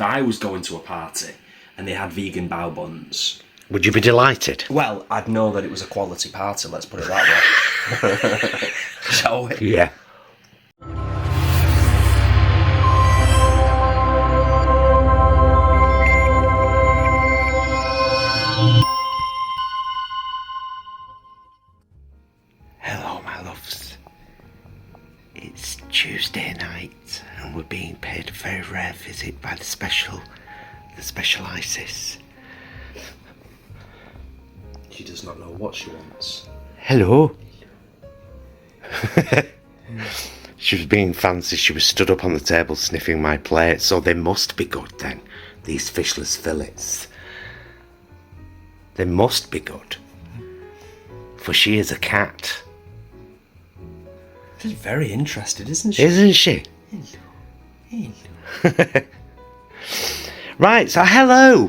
I was going to a party and they had vegan bao buns. Would you be delighted? Well, I'd know that it was a quality party, let's put it that way. Shall we? Yeah. Hello, my loves. It's Tuesday night and we're being paid a very rare visit by the special Isis. She does not know what she wants. Hello. She was being fancy. She was stood up on the table sniffing my plate, so they must be good then, these fishless fillets. They must be good. For she is a cat. She's very interested, isn't she? Isn't she? Hello. Right, so hello.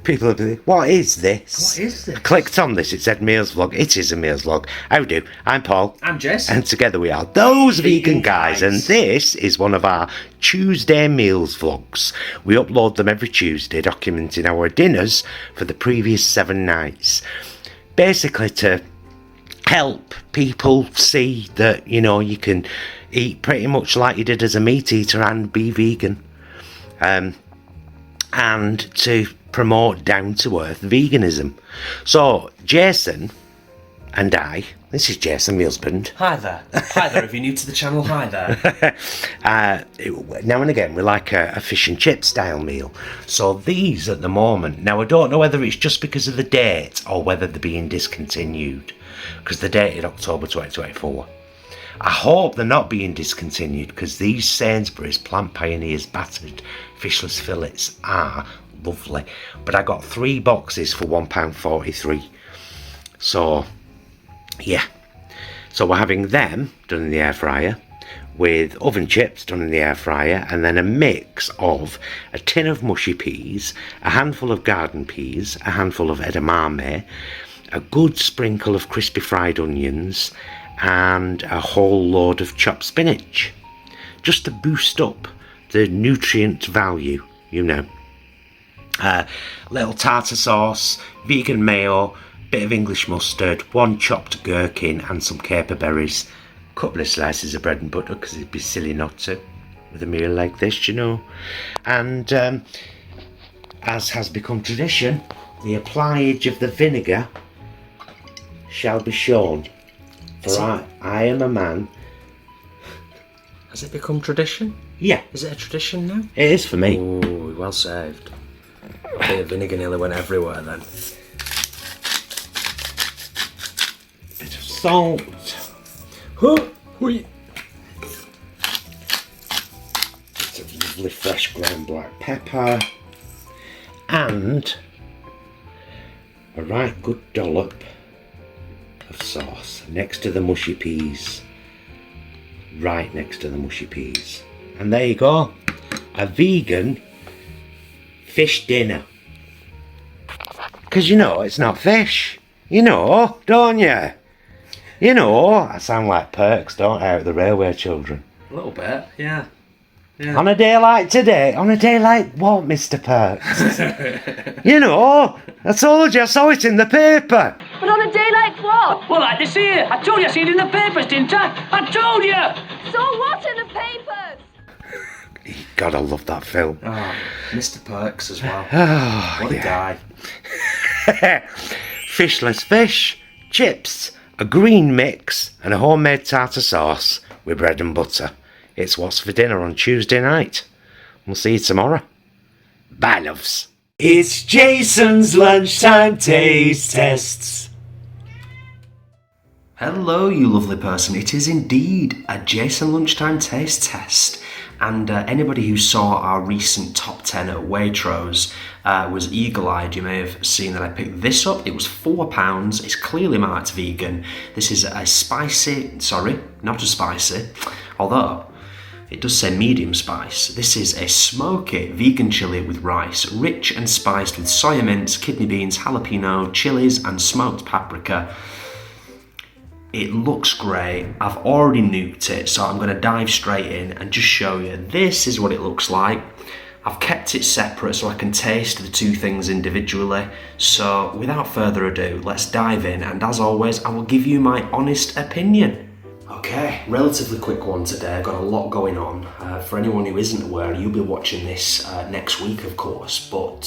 People are like, what is this? What is this? I clicked on this, it said meals vlog. It is a meals vlog. How do? I'm Paul. I'm Jess. And together we are those vegan guys. And this is one of our Tuesday meals vlogs. We upload them every Tuesday, documenting our dinners for the previous 7 nights. Basically to help people see that, you know, you can eat pretty much like you did as a meat eater and be vegan. And to promote down-to-earth veganism. So, Jason and I, this is Jason, my husband. Hi there. Hi there, if you're new to the channel, hi there. Now and again, we like a fish and chip style meal. So these at the moment, now I don't know whether it's just because of the date or whether they're being discontinued. Because they're dated October 2024. I hope they're not being discontinued because these Sainsbury's Plant Pioneers battered fishless fillets are lovely. But I got 3 boxes for £1.43. So, yeah. So we're having them done in the air fryer with oven chips done in the air fryer, and then a mix of a tin of mushy peas, a handful of garden peas, a handful of edamame, a good sprinkle of crispy fried onions, and a whole load of chopped spinach, just to boost up the nutrient value, you know. Little tartar sauce, vegan mayo, bit of English mustard, 1 chopped gherkin and some caper berries, a couple of slices of bread and butter because it'd be silly not to with a meal like this, you know. And as has become tradition, the applyage of the vinegar shall be shown. For I am a man. Has it become tradition? Yeah. Is it a tradition now? It is for me. Ooh, well saved. A bit of vinegar nearly went everywhere then. Bit of salt. Huh. Hui. Bit of lovely fresh ground black pepper. And a right good dollop of sauce next to the mushy peas. Right next to the mushy peas. And there you go. A vegan fish dinner. Because you know it's not fish. You know, don't you? You know, I sound like Perks, don't I, out of the Railway Children? A little bit, yeah. On a day like today, on a day like what, Mr. Perks? You know, I told you, I saw it in the paper. But on a day like what? Well, like this here. I told you I seen it in the papers, didn't I? I told you! So what in the papers? God, I love that film. Oh, Mr. Perks as well. Oh, What a guy. Fishless fish, chips, a green mix, and a homemade tartar sauce with bread and butter. It's what's for dinner on Tuesday night. We'll see you tomorrow. Bye, loves. It's Jason's lunchtime taste tests. Hello, you lovely person. It is indeed a Jason Lunchtime Taste Test. And anybody who saw our recent top 10 at Waitrose was eagle-eyed. You may have seen that I picked this up. It was £4. It's clearly marked vegan. This is a spicy, sorry, not as spicy, although it does say medium spice. This is a smoky vegan chili with rice, rich and spiced with soya mince, kidney beans, jalapeno, chilies and smoked paprika. It looks great. I've already nuked it, so I'm going to dive straight in and just show you. This is what it looks like. I've kept it separate so I can taste the two things individually. So without further ado, let's dive in, and as always, I will give you my honest opinion. Okay, relatively quick one today. I've got a lot going on. For anyone who isn't aware, you'll be watching this next week, of course, but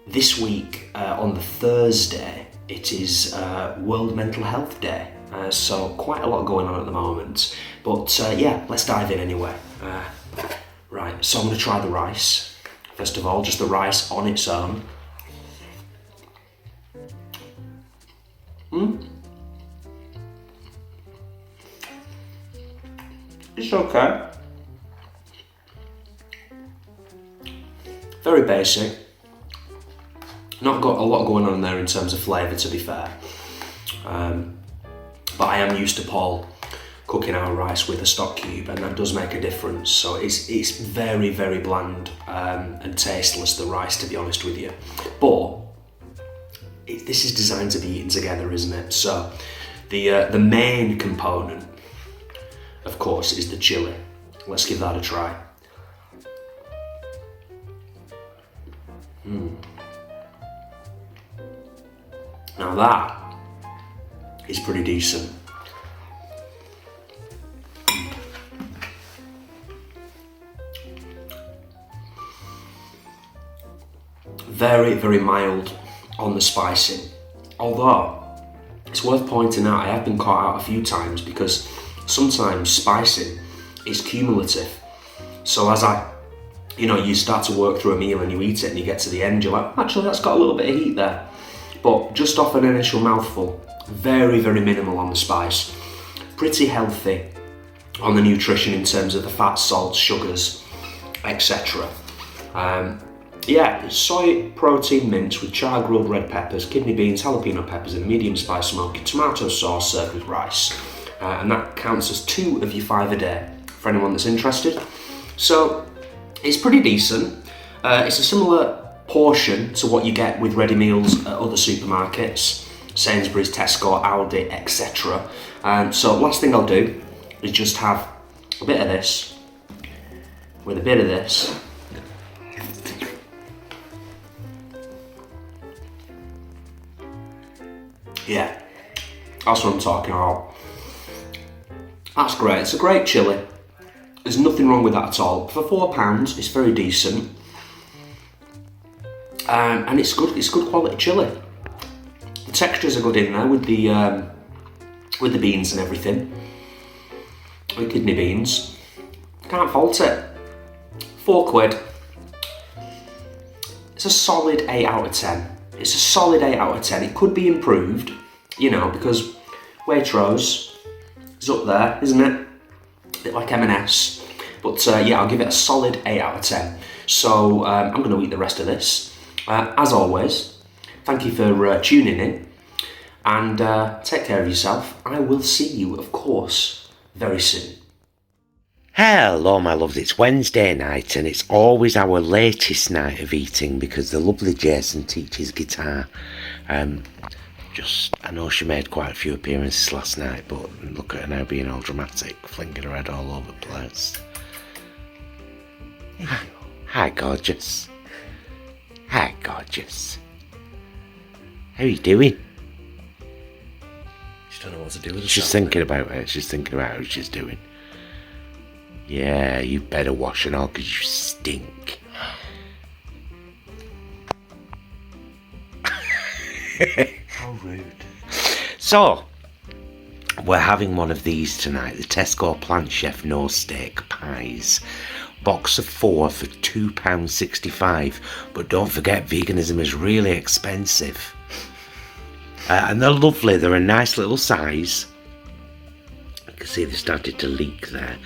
this week on the Thursday, it is World Mental Health Day, so quite a lot going on at the moment. But yeah, let's dive in anyway. Right, so I'm going to try the rice. First of all, just the rice on its own. It's okay. Very basic. Not got a lot going on there in terms of flavour, to be fair. But I am used to Paul cooking our rice with a stock cube, and that does make a difference. So it's very, very bland and tasteless, the rice, to be honest with you. But this is designed to be eaten together, isn't it? So the main component, of course, is the chilli. Let's give that a try. Now that is pretty decent. Very, very mild on the spicing. Although, it's worth pointing out, I have been caught out a few times because sometimes spicing is cumulative. So as you start to work through a meal and you eat it and you get to the end, you're like, actually that's got a little bit of heat there. But just off an initial mouthful, very, very minimal on the spice. Pretty healthy on the nutrition in terms of the fats, salts, sugars, etc. Yeah, soy protein mince with char grilled red peppers, kidney beans, jalapeno peppers and a medium spice smoky tomato sauce served with rice. And that counts as 2 of your 5 a day for anyone that's interested. So it's pretty decent. It's a similar portion to what you get with ready meals at other supermarkets, Sainsbury's, Tesco, Aldi, etc. So last thing I'll do is just have a bit of this with a bit of this. Yeah, that's what I'm talking about. That's great. It's a great chilli. There's nothing wrong with that at all. For £4, it's very decent. And it's good. It's good quality chilli. The textures are good in there with the beans and everything. With kidney beans, can't fault it. £4. It's a solid 8 out of 10. It's a solid 8 out of 10. It could be improved, because Waitrose is up there, isn't it? A bit like M&S. But yeah, I'll give it a solid 8 out of 10. So I'm going to eat the rest of this. As always, thank you for tuning in. And take care of yourself. I will see you, of course, very soon. Hello my loves, it's Wednesday night and it's always our latest night of eating because the lovely Jason teaches guitar. I know she made quite a few appearances last night, but look at her now being all dramatic, flinging her head all over the place. Hi gorgeous. Hi gorgeous. How are you doing? She don't know what to do with herself. She's thinking about it, she's thinking about how she's doing. Yeah, you better wash and all because you stink. How rude. So, we're having one of these tonight, the Tesco Plant Chef No Steak Pies. Box of 4 for £2.65. But don't forget, veganism is really expensive. And they're lovely, they're a nice little size. You can see they started to leak there.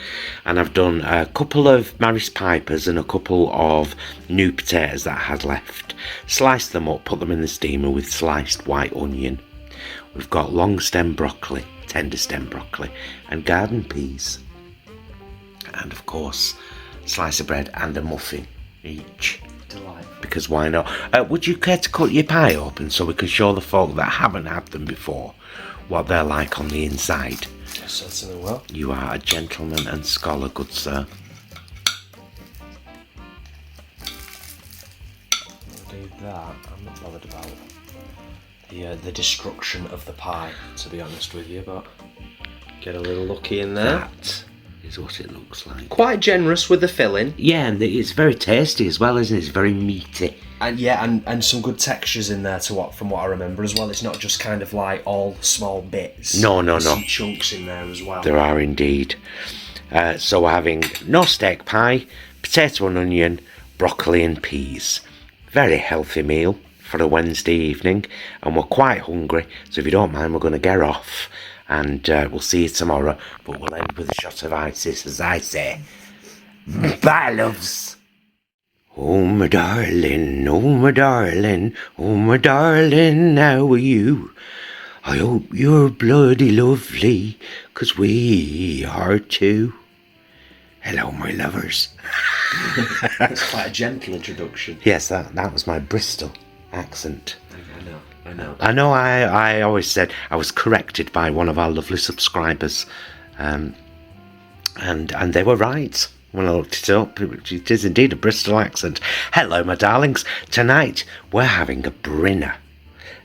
And I've done a couple of Maris Pipers and a couple of new potatoes that I had left. Sliced them up, put them in the steamer with sliced white onion. We've got long stem broccoli, tender stem broccoli, and garden peas. And of course, slice of bread and a muffin each. Delightful. Because why not? Would you care to cut your pie open so we can show the folk that haven't had them before what they're like on the inside. I certainly will. You are a gentleman and scholar, good sir. I'll do that. I'm not bothered about the destruction of the pie, to be honest with you, but get a little lucky in there. That is what it looks like. Quite generous with the filling. Yeah, and it's very tasty as well, isn't it? It's very meaty. And yeah, and some good textures in there from what I remember as well. It's not just kind of like all small bits. No. Some chunks in there as well. There are indeed. So we're having no steak pie, potato and onion, broccoli and peas. Very healthy meal for a Wednesday evening, and we're quite hungry, so if you don't mind, we're going to get off, and we'll see you tomorrow, but we'll end with a shot of Isis, as I say. Bye, loves. Oh, my darling, oh, my darling, oh, my darling, how are you? I hope you're bloody lovely, 'cause we are too. Hello, my lovers. It's quite a gentle introduction. Yes, that was my Bristol accent. I know. I always said I was corrected by one of our lovely subscribers, and they were right when I looked it up. It is indeed a Bristol accent. Hello, my darlings. Tonight we're having a brinner.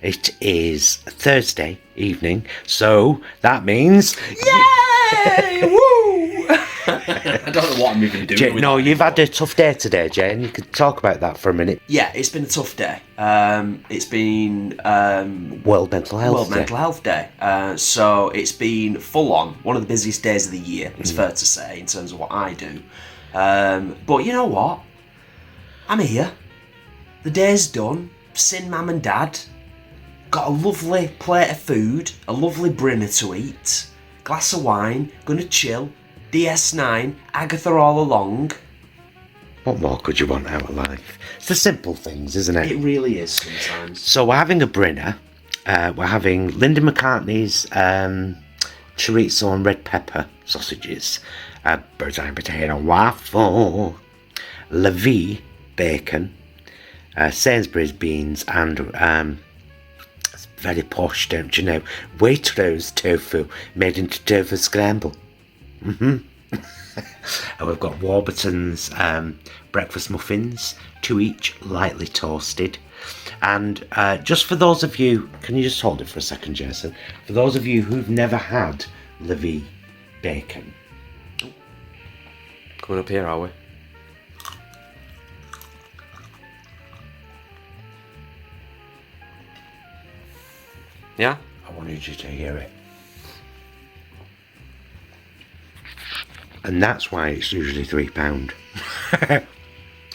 It is Thursday evening, so that means Yay! Woo! I don't know what I'm even doing. Jane, with no, that you've anymore. had a tough day today, Jane. You could talk about that for a minute. Yeah, it's been a tough day. It's been World Mental Health World Day. Mental Health Day. So it's been full on. One of the busiest days of the year, it's fair to say, in terms of what I do. But you know what? I'm here. The day's done. Seen Mum and Dad. Got a lovely plate of food, a lovely brinner to eat, glass of wine, gonna chill, DS9, Agatha all along. What more could you want out of life? It's the simple things, isn't it? It really is sometimes. So we're having a brinner. We're having Linda McCartney's chorizo and red pepper sausages, bird's eye potato waffle, La Vie bacon, Sainsbury's beans, and it's very posh, don't you know, Waitrose tofu made into tofu scramble. And we've got Warburton's breakfast muffins, 2 each, lightly toasted. And just for those of you, can you just hold it for a second, Jason? For those of you who've never had La Vie bacon. Coming up here, are we? Yeah? I wanted you to hear it. And that's why it's usually £3.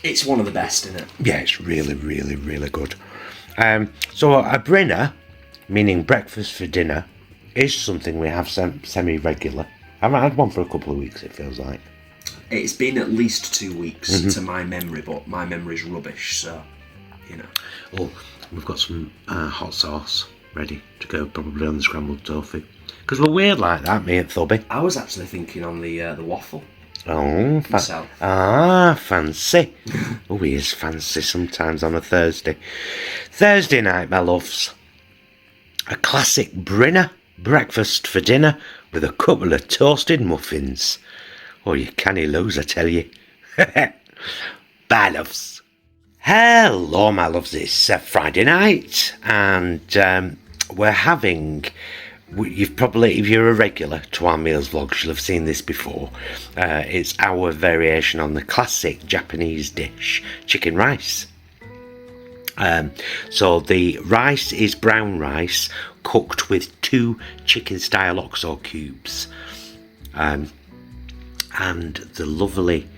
It's one of the best, isn't it? Yeah, it's really, really, really good. So a brinner, meaning breakfast for dinner, is something we have semi-regular. I haven't had one for a couple of weeks, it feels like. It's been at least 2 weeks to my memory, but my memory's rubbish, so, you know. Oh, we've got some hot sauce ready to go, probably on the scrambled tofu. Because we're weird like that, me and Thubby. I was actually thinking on the waffle. Oh, Myself. fancy. Oh, he is fancy sometimes on a Thursday. Thursday night, my loves. A classic brinner breakfast for dinner with a couple of toasted muffins. Oh, you canny lose, I tell you. Bye, loves. Hello, my loves. It's Friday night, and we're having... You've probably, if you're a regular to our meals vlogs, you'll have seen this before. It's our variation on the classic Japanese dish, chicken rice. So the rice is brown rice cooked with 2 chicken-style oxo cubes. And the lovely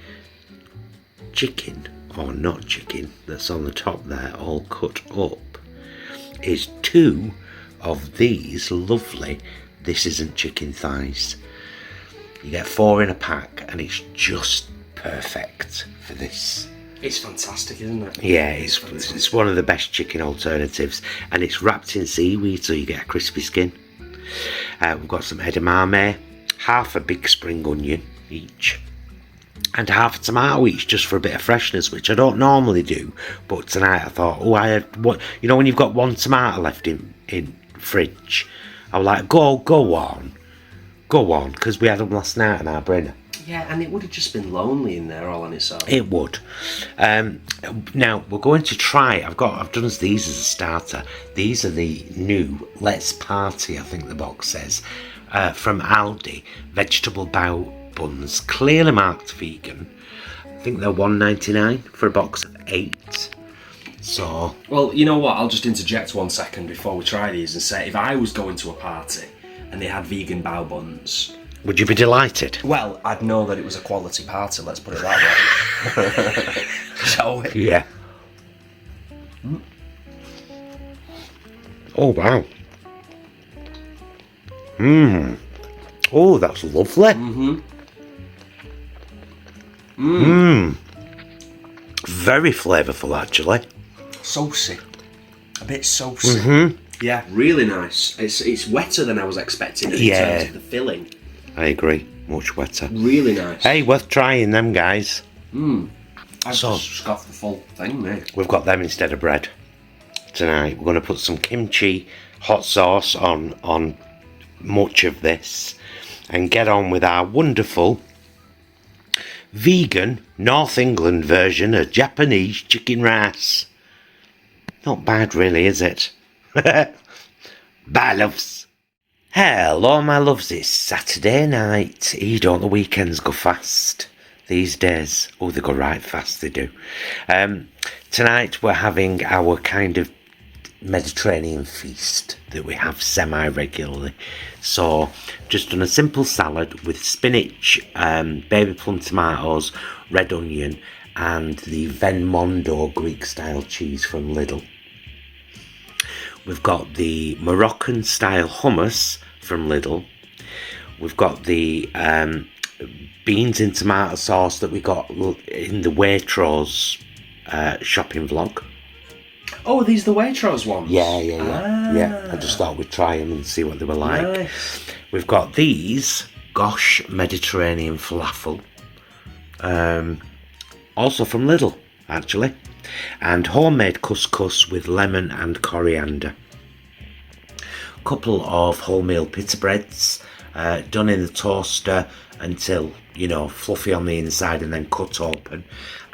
chicken, or not chicken, that's on the top there, all cut up, is 2 of these lovely This Isn't Chicken thighs. You get 4 in a pack, and it's just perfect for this. It's fantastic, isn't it? Yeah, it's one of the best chicken alternatives, and it's wrapped in seaweed, so you get a crispy skin. We've got some edamame, half a big spring onion each, and half a tomato each, just for a bit of freshness, which I don't normally do. But tonight I thought, I had what, you know, when you've got 1 tomato left in fridge, I was like, go on, because we had them last night in our brinner. Yeah, and it would have just been lonely in there all on its own. It would. Now we're going to try. I've done these as a starter. These are the new Let's Party, I think the box says, from Aldi. Vegetable bao buns, clearly marked vegan. I think they're $1.99 for a box of 8. So, well, you know what? I'll just interject 1 second before we try these and say, if I was going to a party and they had vegan bao buns, would you be delighted? well, I'd know that it was a quality party, let's put it that way. Shall we? Yeah. Oh, wow. Oh, that's lovely. Very flavourful, actually. Saucy. A bit saucy. Yeah, really nice. It's wetter than I was expecting in terms of the filling. I agree. Much wetter. Really nice. Hey, worth trying them, guys. I've just got the full thing, mate. We've got them instead of bread tonight. We're going to put some kimchi hot sauce on much of this and get on with our wonderful vegan North England version of Japanese chicken rice. Not bad, really, is it? Bye, loves. Hello, my loves. It's Saturday night. Don't the weekends go fast these days? Oh, they go right fast, they do. Tonight we're having our kind of Mediterranean feast that we have semi-regularly. So, just done a simple salad with spinach, baby plum tomatoes, red onion, and the Venmondo Greek-style cheese from Lidl. We've got the Moroccan-style hummus from Lidl. We've got the beans in tomato sauce that we got in the Waitrose shopping vlog. Oh, are these the Waitrose ones? Yeah. I just thought we'd try them and see what they were like. Nice. We've got these Gosh Mediterranean falafel, also from Lidl, actually, and homemade couscous with lemon and coriander. Couple of wholemeal pita breads, done in the toaster until, fluffy on the inside and then cut open,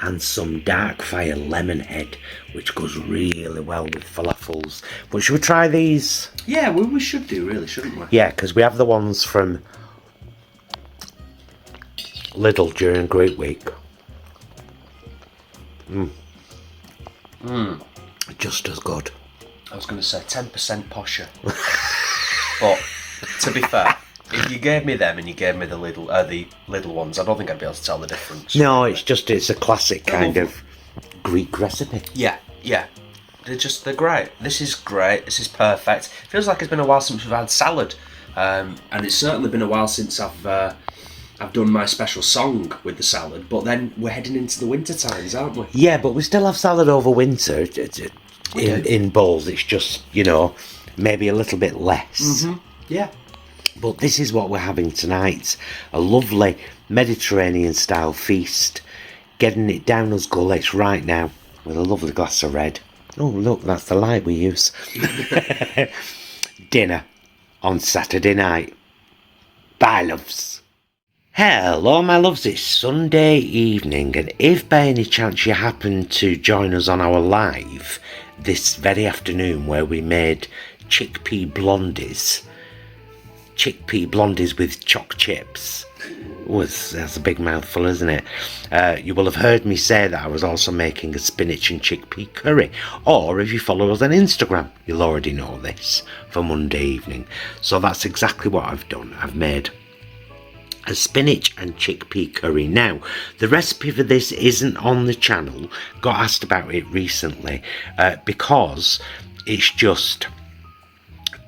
and some dark fire lemon head, which goes really well with falafels. But should we try these? Yeah, we should do, really, shouldn't we? Yeah, because we have the ones from Lidl during Great Week. Just as good. I was going to say 10% posher. But, to be fair, if you gave me them and you gave me the Lidl ones, I don't think I'd be able to tell the difference. No, it's a classic kind of Greek recipe. Yeah. They're great. This is great. This is perfect. Feels like it's been a while since we've had salad. And it's certainly been a while since I've done my special song with the salad, but then we're heading into the winter times, aren't we? Yeah, but we still have salad over winter in bowls. It's just, maybe a little bit less. Yeah. But this is what we're having tonight. A lovely Mediterranean style feast. Getting it down us gullets right now with a lovely glass of red. Oh, look, that's the light we use. Dinner on Saturday night. Bye, loves. Hello, my loves. It's Sunday evening, and if by any chance you happen to join us on our live this very afternoon where we made chickpea blondies with choc chips. That's a big mouthful, isn't it? You will have heard me say that I was also making a spinach and chickpea curry. Or if you follow us on Instagram, you'll already know this for Monday evening. So that's exactly what I've done. I've made a spinach and chickpea curry. Now, the recipe for this isn't on the channel. Got asked about it recently because it's just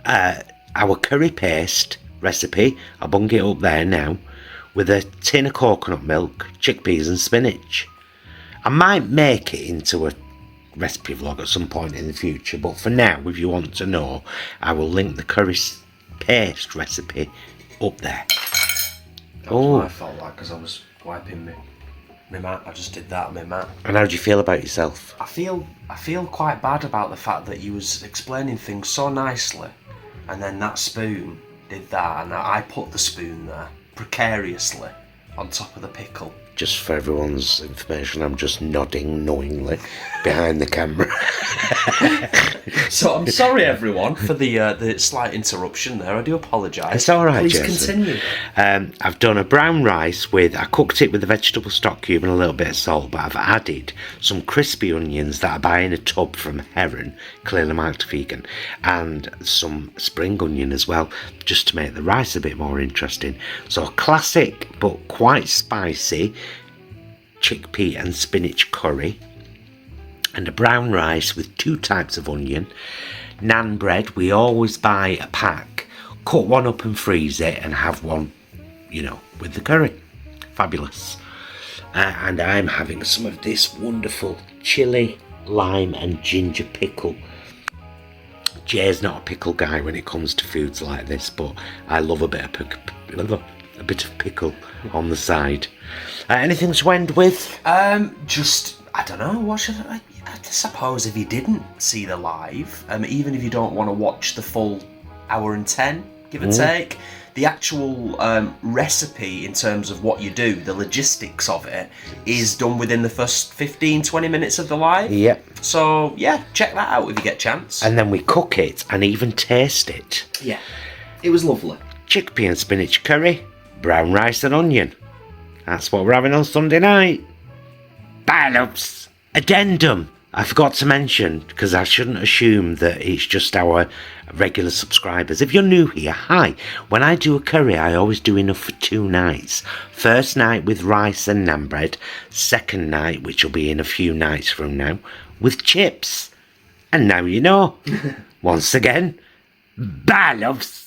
our curry paste recipe. I'll bung it up there now with a tin of coconut milk, chickpeas and spinach. I might make it into a recipe vlog at some point in the future, but for now, if you want to know, I will link the curry paste recipe up there. That was my fault, because I was wiping my mat. I just did that on my mat. And how do you feel about yourself? I feel quite bad about the fact that you was explaining things so nicely, and then that spoon did that, and I put the spoon there precariously on top of the pickle. Just for everyone's information, I'm just nodding knowingly behind the camera. So I'm sorry, everyone, for the slight interruption there. I do apologise. It's all right, Please Jason. continue. I've done a brown rice I cooked it with a vegetable stock cube and a little bit of salt, but I've added some crispy onions that I buy in a tub from Heron, clearly marked vegan, and some spring onion as well, just to make the rice a bit more interesting. So a classic but quite spicy chickpea and spinach curry, and a brown rice with 2 types of onion. Naan bread, we always buy a pack, cut one up and freeze it, and have one, with the curry. Fabulous. And I'm having some of this wonderful chilli, lime and ginger pickle. Jay's not a pickle guy when it comes to foods like this, but I love a bit of pickle on the side. Anything to end with? Just, I don't know, what should I suppose if you didn't see the live, even if you don't want to watch the full hour and 10, give or take, the actual recipe in terms of what you do, the logistics of it, is done within the first 15-20 minutes of the live. Yep. So, yeah, check that out if you get a chance. And then we cook it and even taste it. Yeah, it was lovely. Chickpea and spinach curry, brown rice and onion. That's what we're having on Sunday night. Bye, loves. Addendum. I forgot to mention, because I shouldn't assume that it's just our regular subscribers. If you're new here, hi. When I do a curry, I always do enough for 2 nights. First night with rice and naan bread. Second night, which will be in a few nights from now, with chips. And now you know. Once again, bye, loves.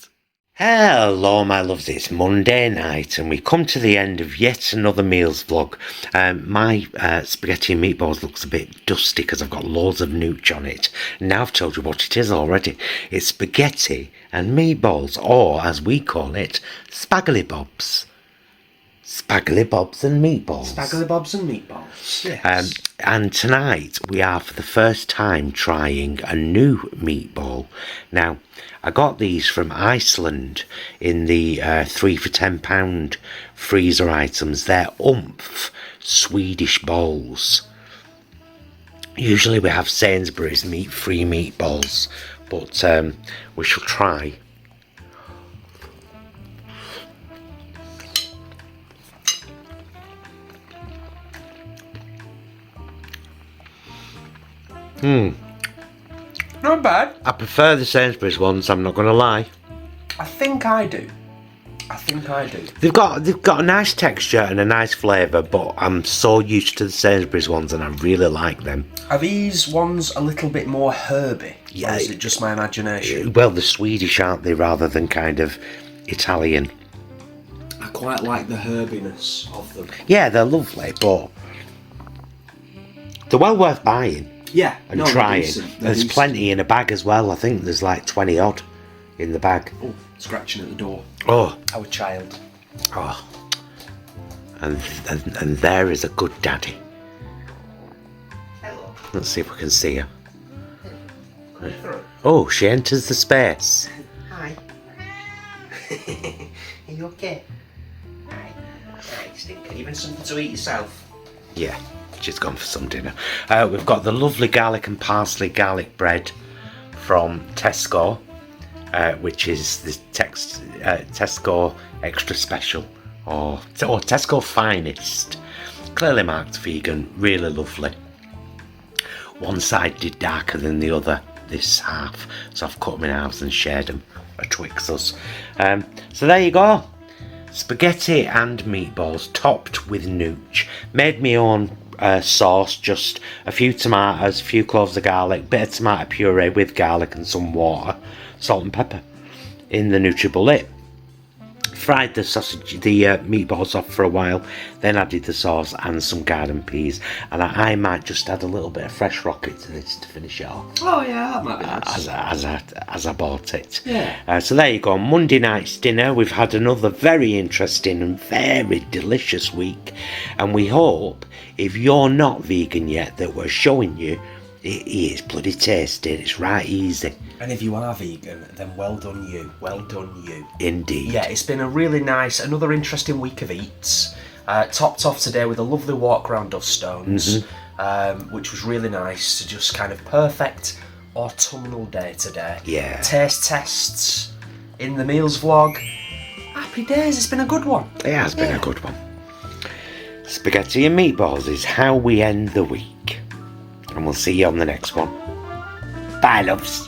Hello, my loves, it's Monday night and we come to the end of yet another meals vlog. My spaghetti and meatballs looks a bit dusty because I've got loads of nooch on it. Now I've told you what it is already. It's spaghetti and meatballs, or as we call it, spaggly bobs. Spaggly bobs and meatballs. Spaggly bobs and meatballs, yes. And tonight we are for the first time trying a new meatball. Now, I got these from Iceland in the 3 for £10 freezer items. They're oomph Swedish balls. Usually we have Sainsbury's meat-free meatballs, but we shall try. Not bad. I prefer the Sainsbury's ones, I'm not going to lie. I think I do. They've got a nice texture and a nice flavour, but I'm so used to the Sainsbury's ones and I really like them. Are these ones a little bit more herby? Yeah. Or is it just my imagination? Well, they're Swedish, aren't they, rather than kind of Italian. I quite like the herbiness of them. Yeah, they're lovely, but they're well worth buying. Yeah, and trying. There's plenty in a bag as well. I think there's like 20 odd in the bag. Oh, scratching at the door. Oh, Our child. oh, and there is a good daddy. Hello. Let's see if we can see her. Oh, she enters the space. Hi. Are you okay? Hi. Hi, Stinker. Even something to eat yourself? Yeah, she's gone for some dinner. We've got the lovely garlic and parsley garlic bread from Tesco, which is the Tesco Extra Special, or Tesco Finest. Clearly marked vegan, really lovely. One side did darker than the other this half, so I've cut them in halves and shared them betwixt us. So there you go. Spaghetti and meatballs topped with nooch. Made my own sauce, just a few tomatoes, a few cloves of garlic, bit of tomato puree with garlic and some water, salt and pepper in the NutriBullet. Fried the sausage, the meatballs off for a while, then added the sauce and some garden peas, and I might just add a little bit of fresh rocket to this to finish it off. Oh yeah, that might be nice. As I bought it. Yeah. So there you go, Monday night's dinner. We've had another very interesting and very delicious week, and we hope, if you're not vegan yet, that we're showing you It is bloody tasty. It's right easy. And if you are vegan, then well done you. Well done you. Indeed. Yeah, it's been a really nice, another interesting week of eats. Topped off today with a lovely walk around Duststones, which was really nice to just kind of perfect autumnal day today. Yeah. Taste tests in the meals vlog. Happy days, it's been a good one. It has been a good one. Spaghetti and meatballs is how we end the week. And we'll see you on the next one. Bye, loves.